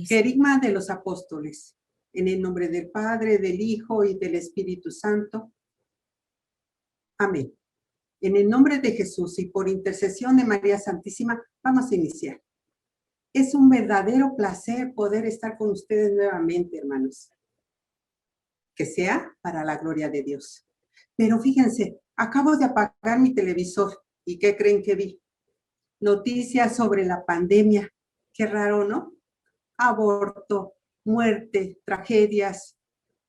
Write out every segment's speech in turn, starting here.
Querigma de los apóstoles. En el nombre del Padre, del Hijo y del Espíritu Santo. Amén. En el nombre de Jesús y por intercesión de María Santísima, vamos a iniciar. Es un verdadero placer poder estar con ustedes nuevamente, hermanos. Que sea para la gloria de Dios. Pero fíjense, acabo de apagar mi televisor. ¿Y qué creen que vi? Noticias sobre la pandemia. Qué raro, ¿no? Aborto, muerte, tragedias.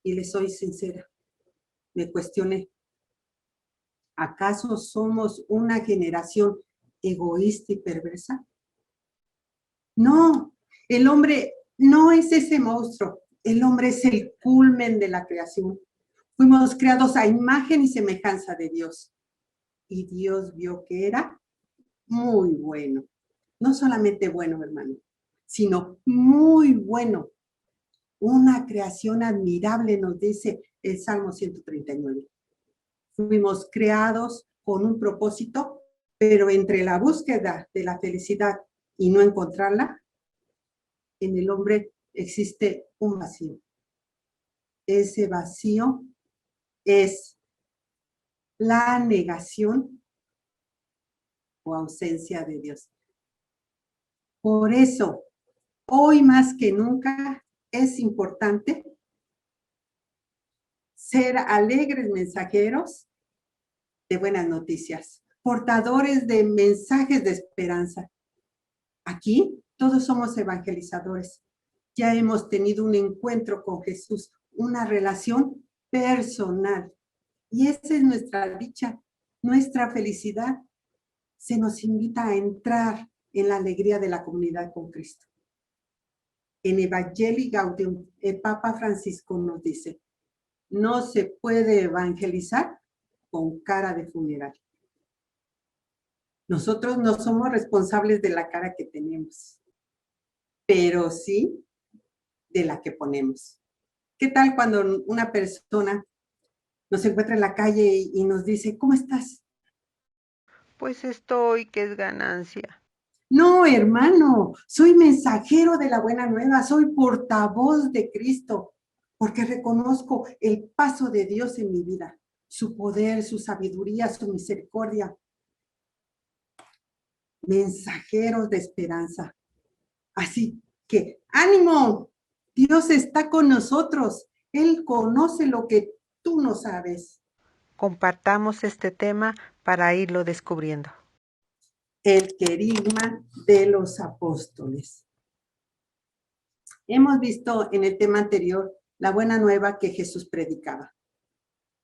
Y les soy sincera, me cuestioné. ¿Acaso somos una generación egoísta y perversa? No, el hombre no es ese monstruo. El hombre es el culmen de la creación. Fuimos creados a imagen y semejanza de Dios. Y Dios vio que era muy bueno. No solamente bueno, hermano, sino muy bueno. Una creación admirable, nos dice el Salmo 139. Fuimos creados con un propósito, pero entre la búsqueda de la felicidad y no encontrarla, en el hombre existe un vacío. Ese vacío es la negación o ausencia de Dios. Por eso, hoy más que nunca, es importante ser alegres mensajeros de buenas noticias, portadores de mensajes de esperanza. Aquí todos somos evangelizadores. Ya hemos tenido un encuentro con Jesús, una relación personal. Y esa es nuestra dicha, nuestra felicidad. Se nos invita a entrar en la alegría de la comunidad con Cristo. En Evangelii Gaudium, el Papa Francisco nos dice, no se puede evangelizar con cara de funeral. Nosotros no somos responsables de la cara que tenemos, pero sí de la que ponemos. ¿Qué tal cuando una persona nos encuentra en la calle y nos dice, ¿cómo estás? Pues estoy, que es ganancia. No, hermano, soy mensajero de la buena nueva, soy portavoz de Cristo, porque reconozco el paso de Dios en mi vida, su poder, su sabiduría, su misericordia. Mensajeros de esperanza. Así que, ánimo, Dios está con nosotros. Él conoce lo que tú no sabes. Compartamos este tema para irlo descubriendo. El querigma de los apóstoles. Hemos visto en el tema anterior la buena nueva que Jesús predicaba.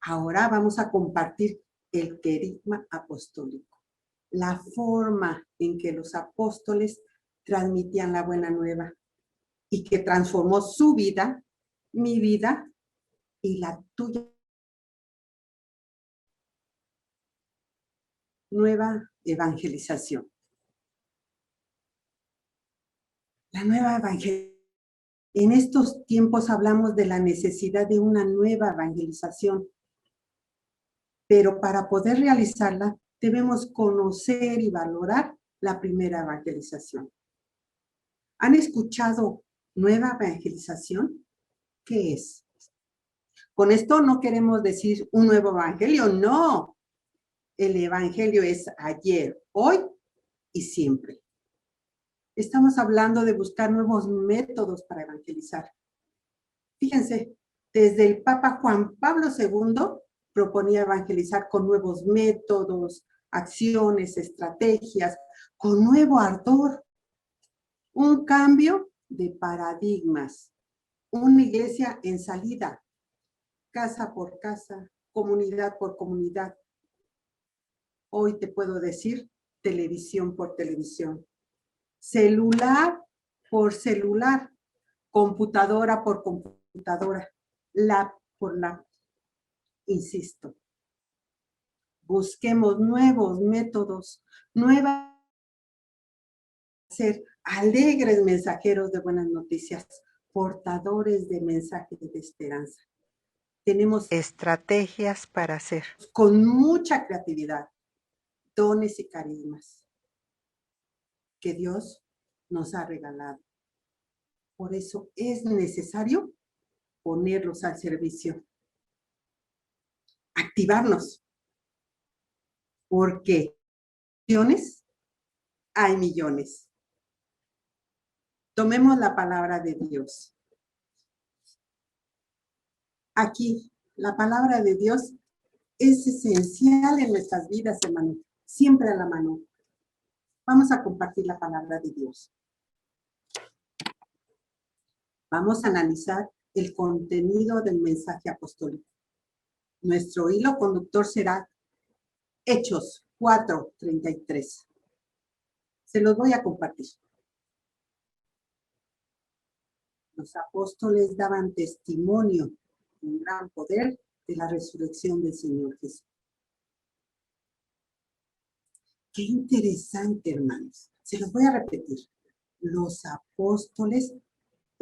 Ahora vamos a compartir el querigma apostólico, la forma en que los apóstoles transmitían la buena nueva y que transformó su vida, mi vida y la tuya. Nueva evangelización. La nueva evangelización. En estos tiempos hablamos de la necesidad de una nueva evangelización, pero para poder realizarla debemos conocer y valorar la primera evangelización. ¿Han escuchado nueva evangelización? ¿Qué es? Con esto no queremos decir un nuevo evangelio, no. El evangelio es ayer, hoy y siempre. Estamos hablando de buscar nuevos métodos para evangelizar. Fíjense, desde el Papa Juan Pablo II proponía evangelizar con nuevos métodos, acciones, estrategias, con nuevo ardor. Un cambio de paradigmas. Una iglesia en salida, casa por casa, comunidad por comunidad. Hoy te puedo decir televisión por televisión. Celular por celular, computadora por computadora, lap por lap. Insisto, busquemos nuevos métodos, nuevas, ser alegres mensajeros de buenas noticias, portadores de mensajes de esperanza. Tenemos estrategias para hacer. Con mucha creatividad, dones y carismas que Dios nos ha regalado. Por eso es necesario ponerlos al servicio, activarnos, porque millones hay millones. Tomemos la palabra de Dios. Aquí, la palabra de Dios es esencial en nuestras vidas, hermano, siempre a la mano. Vamos a compartir la palabra de Dios. Vamos a analizar el contenido del mensaje apostólico. Nuestro hilo conductor será Hechos 4:33. Se los voy a compartir. Los apóstoles daban testimonio con gran poder de la resurrección del Señor Jesús. Qué interesante, hermanos. Se los voy a repetir. Los apóstoles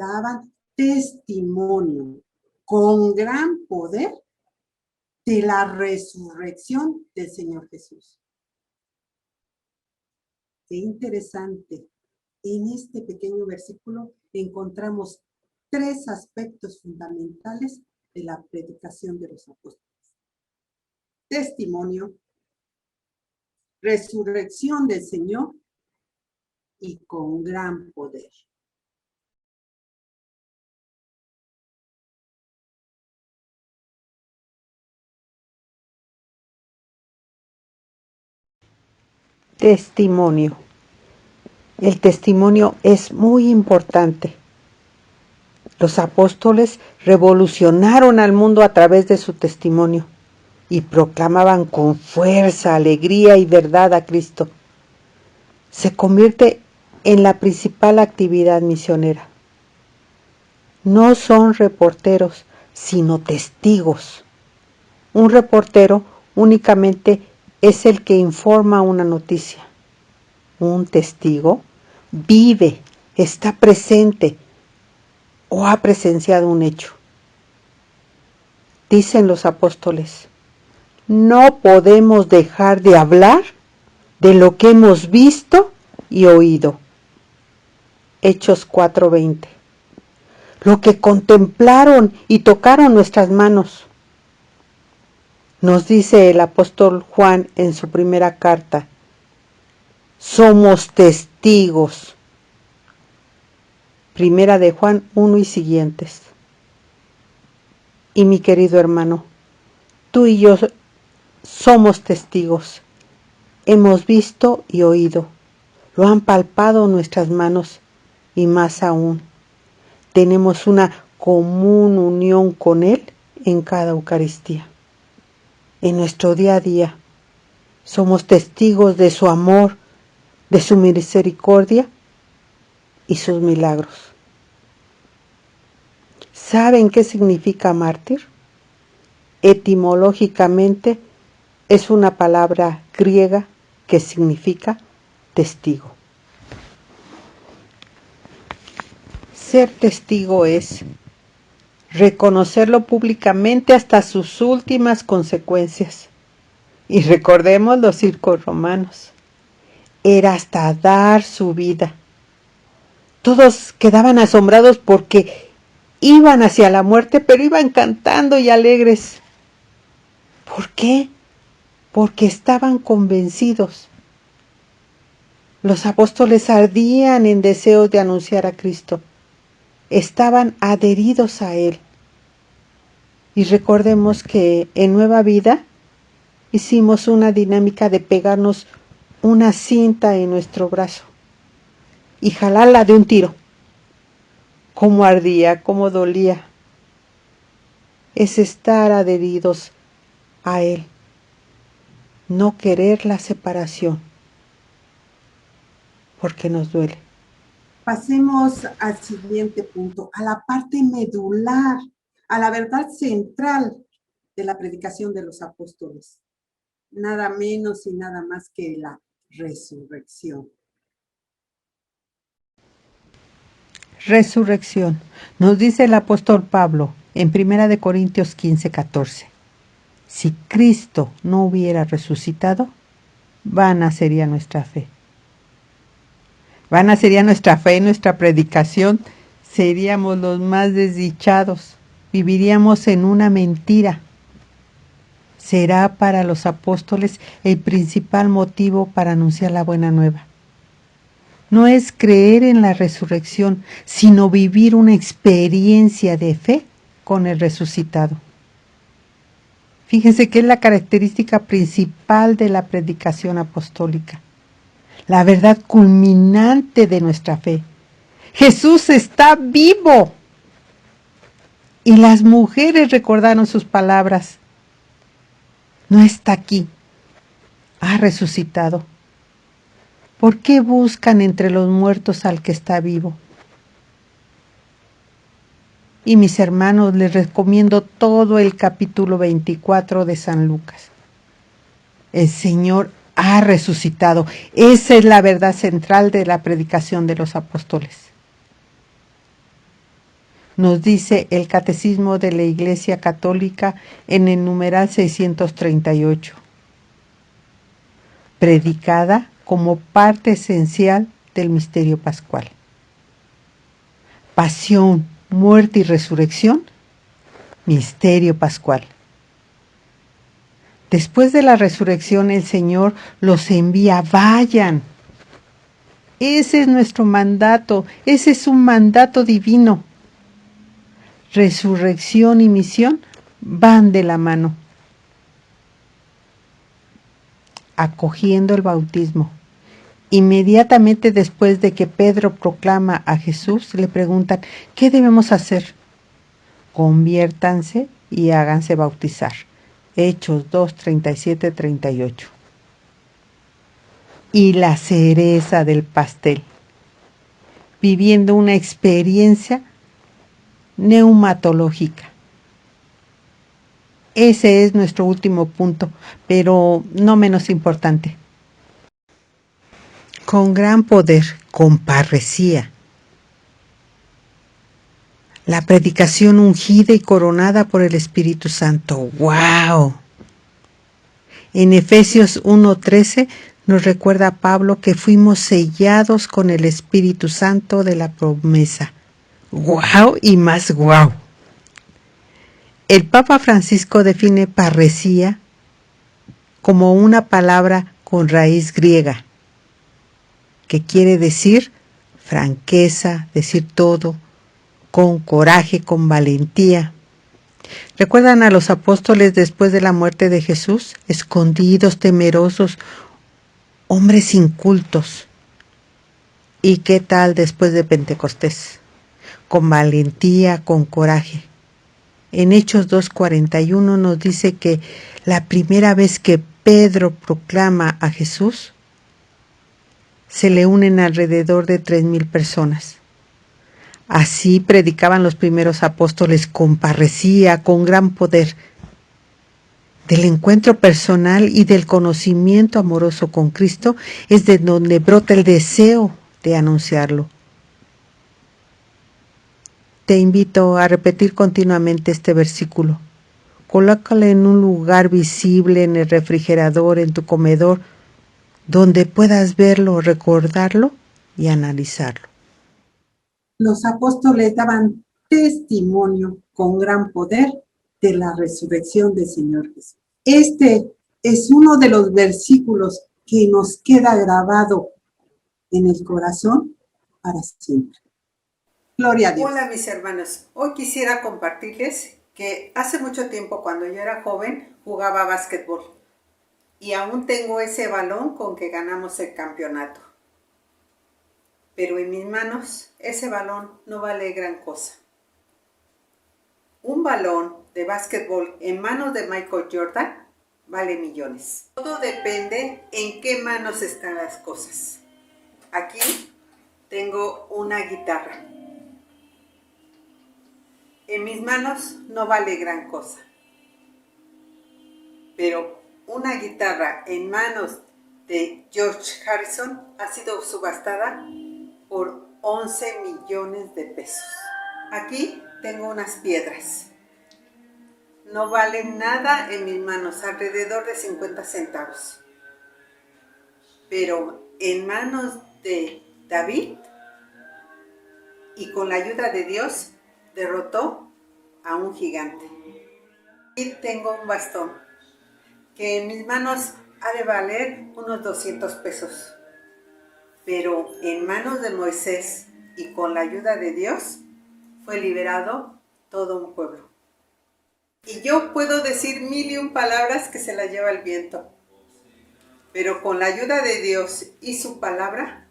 daban testimonio con gran poder de la resurrección del Señor Jesús. Qué interesante. En este pequeño versículo encontramos 3 aspectos fundamentales de la predicación de los apóstoles. Testimonio, resurrección del Señor y con gran poder. Testimonio. El testimonio es muy importante. Los apóstoles revolucionaron al mundo a través de su testimonio y proclamaban con fuerza, alegría y verdad a Cristo. Se convierte en la principal actividad misionera. No son reporteros, sino testigos. Un reportero únicamente es el que informa una noticia. Un testigo vive, está presente o ha presenciado un hecho. Dicen los apóstoles, no podemos dejar de hablar de lo que hemos visto y oído. Hechos 4:20. Lo que contemplaron y tocaron nuestras manos. Nos dice el apóstol Juan en su primera carta, somos testigos. Primera de Juan 1 y siguientes. Y mi querido hermano, tú y yo somos testigos. Hemos visto y oído. Lo han palpado nuestras manos y más aún. Tenemos una común unión con Él en cada Eucaristía. En nuestro día a día somos testigos de su amor, de su misericordia y sus milagros. ¿Saben qué significa mártir? Etimológicamente es una palabra griega que significa testigo. Ser testigo es reconocerlo públicamente hasta sus últimas consecuencias. Y recordemos los circos romanos. Era hasta dar su vida. Todos quedaban asombrados porque iban hacia la muerte, pero iban cantando y alegres. ¿Por qué? Porque estaban convencidos. Los apóstoles ardían en deseos de anunciar a Cristo. Estaban adheridos a Él. Y recordemos que en Nueva Vida hicimos una dinámica de pegarnos una cinta en nuestro brazo y jalarla de un tiro. Cómo ardía, cómo dolía. Es estar adheridos a Él. No querer la separación, porque nos duele. Pasemos al siguiente punto, a la parte medular, a la verdad central de la predicación de los apóstoles. Nada menos y nada más que la resurrección. Resurrección. Nos dice el apóstol Pablo en 1 Corintios 15:14. Si Cristo no hubiera resucitado, vana sería nuestra fe. Vana sería nuestra fe y nuestra predicación Seríamos los más desdichados, viviríamos en una mentira. Será para los apóstoles el principal motivo para anunciar la buena nueva. No es creer en la resurrección, sino vivir una experiencia de fe con el resucitado. Fíjense que es la característica principal de la predicación apostólica, la verdad culminante de nuestra fe. Jesús está vivo. Y las mujeres recordaron sus palabras. No está aquí, ha resucitado. ¿Por qué buscan entre los muertos al que está vivo? Y mis hermanos, les recomiendo todo el capítulo 24 de San Lucas. El Señor ha resucitado. Esa es la verdad central de la predicación de los apóstoles. Nos dice el Catecismo de la Iglesia Católica en el numeral 638. Predicada como parte esencial del misterio pascual. Pasión, muerte y resurrección, misterio pascual. Después de la resurrección, el Señor los envía, vayan. Ese es nuestro mandato, ese es un mandato divino. Resurrección y misión van de la mano. Acogiendo el bautismo. Inmediatamente después de que Pedro proclama a Jesús, le preguntan, ¿qué debemos hacer? Conviértanse y háganse bautizar. Hechos 2, 37, 38. Y la cereza del pastel, viviendo una experiencia neumatológica. Ese es nuestro último punto, pero no menos importante. Con gran poder, con parresía. La predicación ungida y coronada por el Espíritu Santo. ¡Wow! En Efesios 1:13 nos recuerda Pablo que fuimos sellados con el Espíritu Santo de la promesa. ¡Wow! Y más ¡wow! El Papa Francisco define parresía como una palabra con raíz griega, que quiere decir franqueza, decir todo, con coraje, con valentía. ¿Recuerdan a los apóstoles después de la muerte de Jesús? Escondidos, temerosos, hombres incultos. ¿Y qué tal después de Pentecostés? Con valentía, con coraje. En Hechos 2:41 nos dice que la primera vez que Pedro proclama a Jesús, se le unen alrededor de 3,000 personas. Así predicaban los primeros apóstoles con parresía, con gran poder. Del encuentro personal y del conocimiento amoroso con Cristo es de donde brota el deseo de anunciarlo. Te invito a repetir continuamente este versículo. Colócalo en un lugar visible, en el refrigerador, en tu comedor, donde puedas verlo, recordarlo y analizarlo. Los apóstoles daban testimonio con gran poder de la resurrección del Señor Jesús. Este es uno de los versículos que nos queda grabado en el corazón para siempre. Gloria a Dios. Hola mis hermanos, hoy quisiera compartirles que hace mucho tiempo cuando yo era joven jugaba básquetbol y aún tengo ese balón con que ganamos el campeonato. Pero en mis manos ese balón no vale gran cosa. Un balón de básquetbol en manos de Michael Jordan vale millones. Todo depende en qué manos están las cosas. Aquí tengo una guitarra. En mis manos no vale gran cosa. Pero una guitarra en manos de George Harrison ha sido subastada por 11 millones de pesos. Aquí tengo unas piedras. No valen nada en mis manos, alrededor de 50 centavos. Pero en manos de David y con la ayuda de Dios derrotó a un gigante. Y tengo un bastón que en mis manos ha de valer unos 200 pesos. Pero en manos de Moisés y con la ayuda de Dios fue liberado todo un pueblo. Y yo puedo decir 1001 palabras que se las lleva el viento. Pero con la ayuda de Dios y su palabra,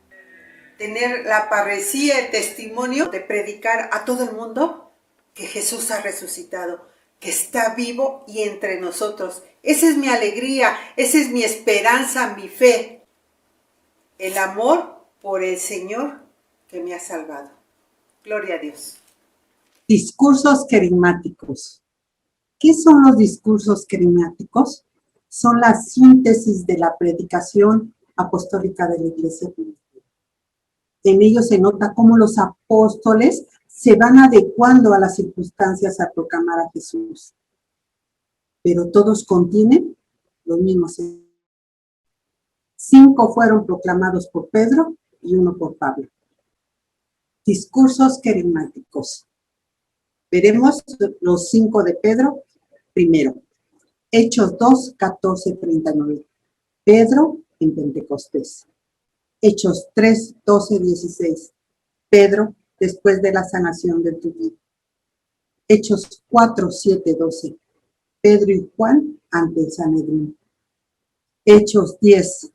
tener la parresía, el testimonio de predicar a todo el mundo que Jesús ha resucitado, que está vivo y entre nosotros. Esa es mi alegría, esa es mi esperanza, mi fe. El amor por el Señor que me ha salvado. Gloria a Dios. Discursos querigmáticos. ¿Qué son los discursos querigmáticos? Son la síntesis de la predicación apostólica de la Iglesia primitiva. En ellos se nota cómo los apóstoles se van adecuando a las circunstancias a proclamar a Jesús. Pero todos contienen los mismos. 5 fueron proclamados por Pedro y 1 por Pablo. Discursos querigmáticos. Veremos los 5 de Pedro primero. Hechos 2, 14, 39. Pedro en Pentecostés. Hechos 3, 12, 16. Pedro después de la sanación del tuyo. Hechos 4, 7, 12. Pedro y Juan ante el Sanedrín. Hechos 10,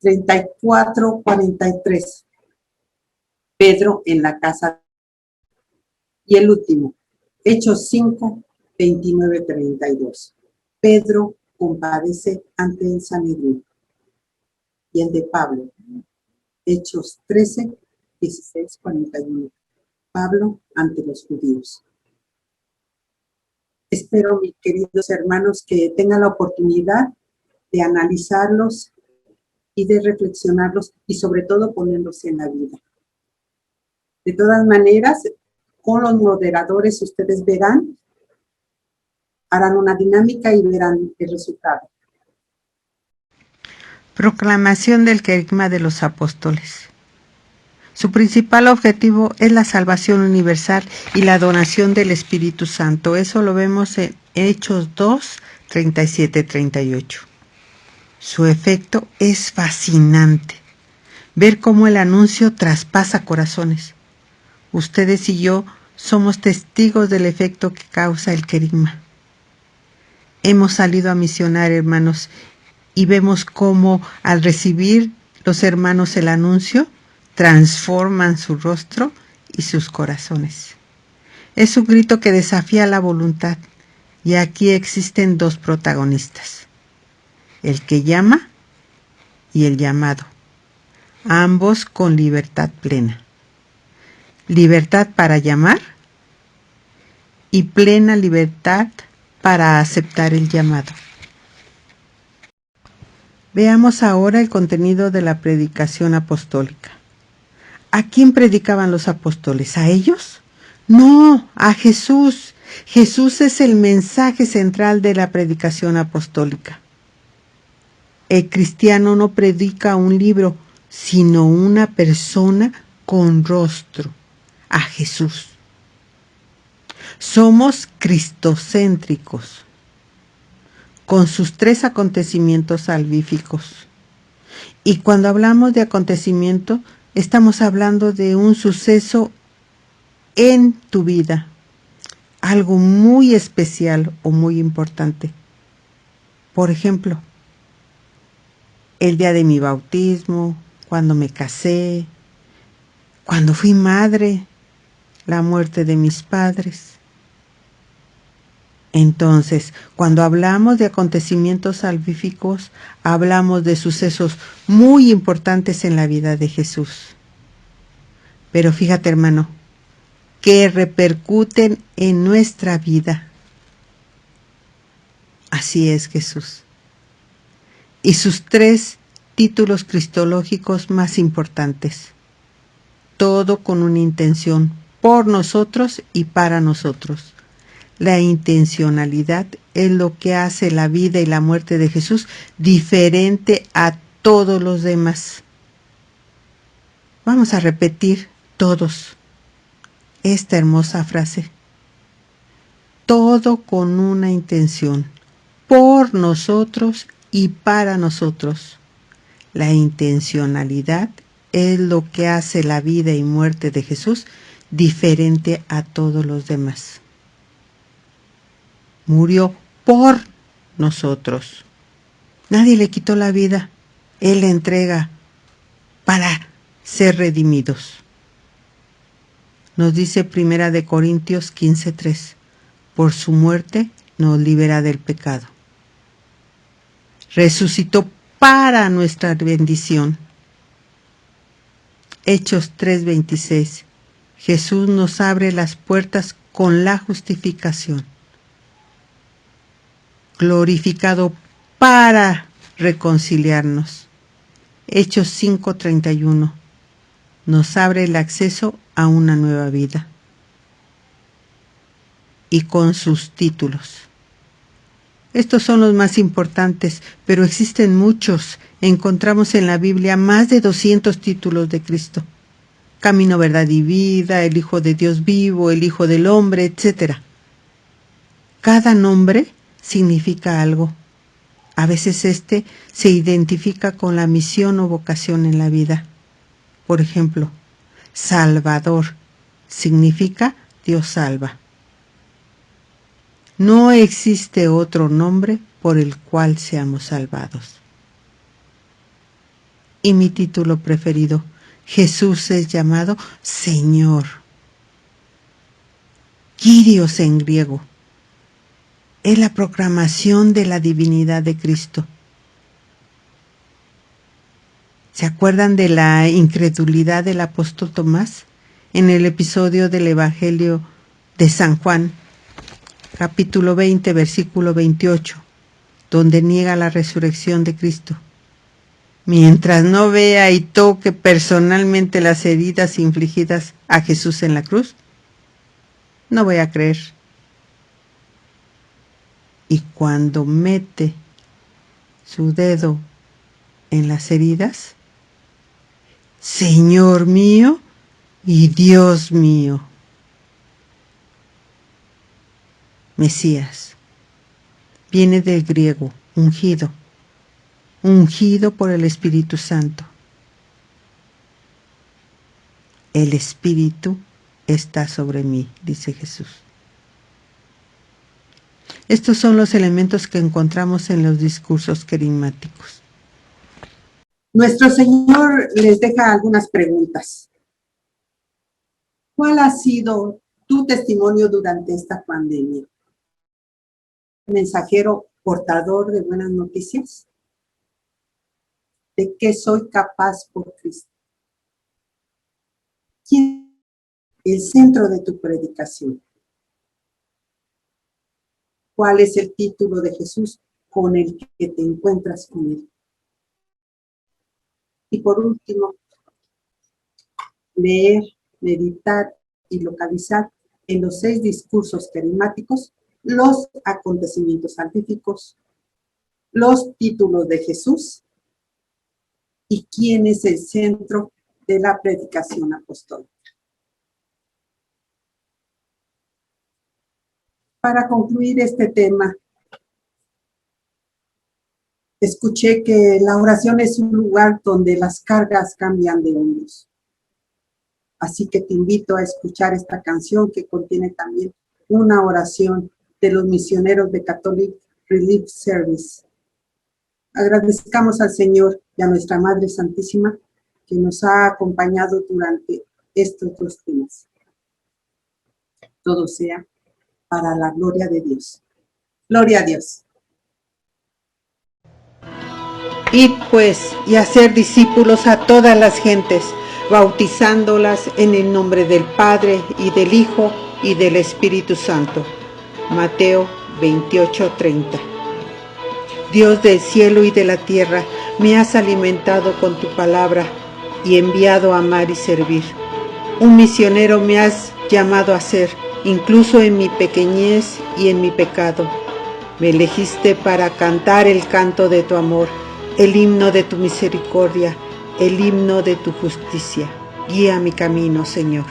34, 43. Pedro en la casa. Y el último, Hechos 5, 29, 32. Pedro compadece ante el Sanedrín. Y el de Pablo, Hechos 13, 16, 41. Pablo ante los judíos. Espero, mis queridos hermanos, que tengan la oportunidad de analizarlos y de reflexionarlos y sobre todo ponerlos en la vida. De todas maneras, con los moderadores ustedes verán, harán una dinámica y verán el resultado. Proclamación del querigma de los apóstoles. Su principal objetivo es la salvación universal y la donación del Espíritu Santo. Eso lo vemos en Hechos 2, 37, 38. Su efecto es fascinante. Ver cómo el anuncio traspasa corazones. Ustedes y yo somos testigos del efecto que causa el querigma. Hemos salido a misionar, hermanos, y vemos cómo al recibir los hermanos el anuncio, transforman su rostro y sus corazones. Es un grito que desafía la voluntad, y aquí existen 2 protagonistas: el que llama y el llamado, ambos con libertad plena. Libertad para llamar y plena libertad para aceptar el llamado. Veamos ahora el contenido de la predicación apostólica. ¿A quién predicaban los apóstoles? ¿A ellos? No, a Jesús. Jesús es el mensaje central de la predicación apostólica. El cristiano no predica un libro, sino una persona con rostro, a Jesús. Somos cristocéntricos, con sus 3 acontecimientos salvíficos. Y cuando hablamos de acontecimiento, estamos hablando de un suceso en tu vida, algo muy especial o muy importante. Por ejemplo, el día de mi bautismo, cuando me casé, cuando fui madre, la muerte de mis padres. Entonces, cuando hablamos de acontecimientos salvíficos, hablamos de sucesos muy importantes en la vida de Jesús. Pero fíjate, hermano, que repercuten en nuestra vida. Así es Jesús. Y sus 3 títulos cristológicos más importantes. Todo con una intención, por nosotros y para nosotros. La intencionalidad es lo que hace la vida y la muerte de Jesús diferente a todos los demás. Vamos a repetir todos. Esta hermosa frase. Todo con una intención, por nosotros y para nosotros. La intencionalidad es lo que hace la vida y muerte de Jesús diferente a todos los demás. Murió por nosotros. Nadie le quitó la vida. Él la entrega para ser redimidos. Nos dice 1 Corintios 15:3. Por su muerte nos libera del pecado. Resucitó para nuestra bendición. Hechos 3:26. Jesús nos abre las puertas con la justificación. Glorificado para reconciliarnos. Hechos 5:31. Nos abre el acceso a una nueva vida. Y con sus títulos. Estos son los más importantes, pero existen muchos. Encontramos en la Biblia más de 200 títulos de Cristo. Camino, verdad y vida, el Hijo de Dios vivo, el Hijo del Hombre, etc. Cada nombre significa algo. A veces este se identifica con la misión o vocación en la vida. Por ejemplo, Salvador significa Dios salva. No existe otro nombre por el cual seamos salvados. Y mi título preferido, Jesús es llamado Señor. Kyrios en griego. Es la proclamación de la divinidad de Cristo. ¿Se acuerdan de la incredulidad del apóstol Tomás? En el episodio del Evangelio de San Juan, capítulo 20, versículo 28, donde niega la resurrección de Cristo. Mientras no vea y toque personalmente las heridas infligidas a Jesús en la cruz, no voy a creer. Y cuando mete su dedo en las heridas, Señor mío y Dios mío. Mesías viene del griego ungido, ungido por el Espíritu Santo. El Espíritu está sobre mí, dice Jesús. Estos son los elementos que encontramos en los discursos querigmáticos. Nuestro Señor les deja algunas preguntas. ¿Cuál ha sido tu testimonio durante esta pandemia? ¿Mensajero portador de buenas noticias? ¿De qué soy capaz por Cristo? ¿Quién es el centro de tu predicación? ¿Cuál es el título de Jesús con el que te encuentras con Él? Y por último, leer, meditar y localizar en los 6 discursos querigmáticos los acontecimientos salvíficos, los títulos de Jesús y quién es el centro de la predicación apostólica. Para concluir este tema, escuché que la oración es un lugar donde las cargas cambian de hombros. Así que te invito a escuchar esta canción que contiene también una oración de los misioneros de Catholic Relief Service. Agradezcamos al Señor y a nuestra Madre Santísima que nos ha acompañado durante estos 2 temas. Todo sea para la gloria de Dios. Gloria a Dios. Id pues y hacer discípulos a todas las gentes, bautizándolas en el nombre del Padre y del Hijo y del Espíritu Santo. Mateo 28:30. Dios del cielo y de la tierra, me has alimentado con tu palabra y enviado a amar y servir. Un misionero me has llamado a ser, incluso en mi pequeñez y en mi pecado. Me elegiste para cantar el canto de tu amor, el himno de tu misericordia, el himno de tu justicia. Guía mi camino, Señor.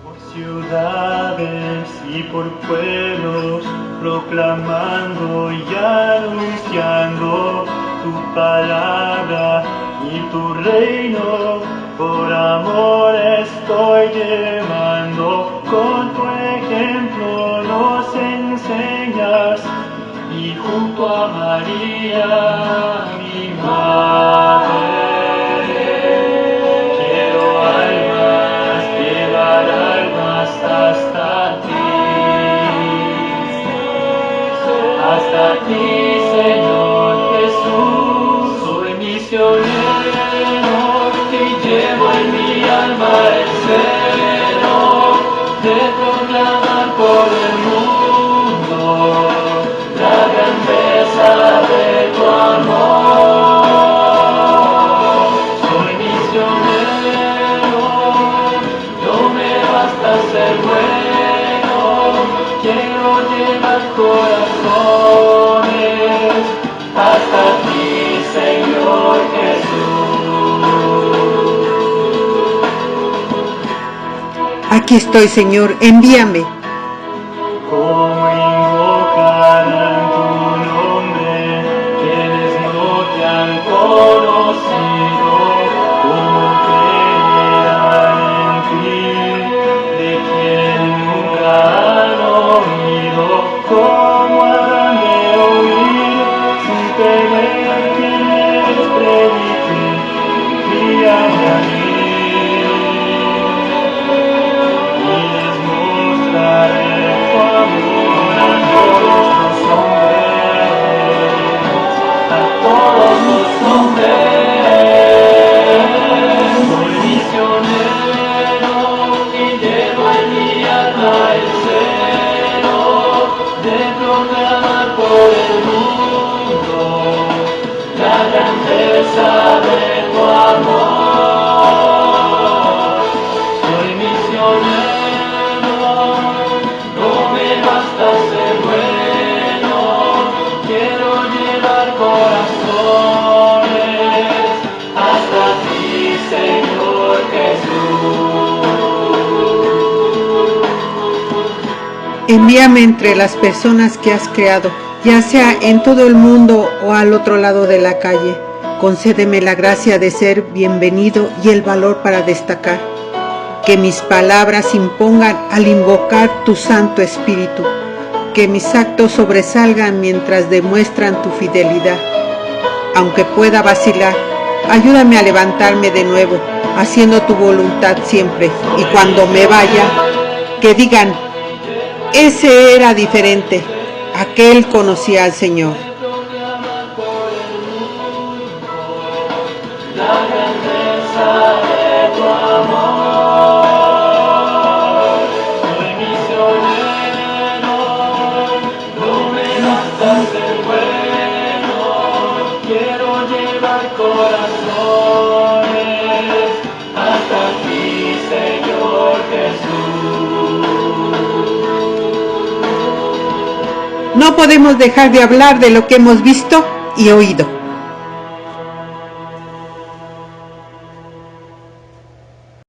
Por ciudades y por pueblos, proclamando y anunciando tu palabra y tu reino. Por amor estoy llevando, con tu ejemplo nos enseñas, y junto a María, mi madre, quiero almas, llevar almas hasta ti, Señor Jesús. Soy misionero y llevo en mi alma el celo de proclamar por el mundo la grandeza de tu amor. Soy misionero, no me basta ser bueno, quiero llevar corazones hasta ti, Señor Jesús. Aquí estoy, Señor, envíame. ¿Cómo invocarán tu nombre quienes no te han conocido? ¿Cómo creerán en ti de quien nunca han oído? ¿Cómo habrán de oír sin tener quien les predique? Guíame a mí. Envíame entre las personas que has creado, ya sea en todo el mundo o al otro lado de la calle. Concédeme la gracia de ser bienvenido y el valor para destacar. Que mis palabras impongan al invocar tu Santo Espíritu. Que mis actos sobresalgan mientras demuestran tu fidelidad. Aunque pueda vacilar, ayúdame a levantarme de nuevo, haciendo tu voluntad siempre. Y cuando me vaya, que digan: ese era diferente, aquel conocía al Señor. La grandeza de tu amor. Soy misionero, no me basta ser bueno, quiero llevar corazones hasta ti, Señor Jesús. No podemos dejar de hablar de lo que hemos visto y oído.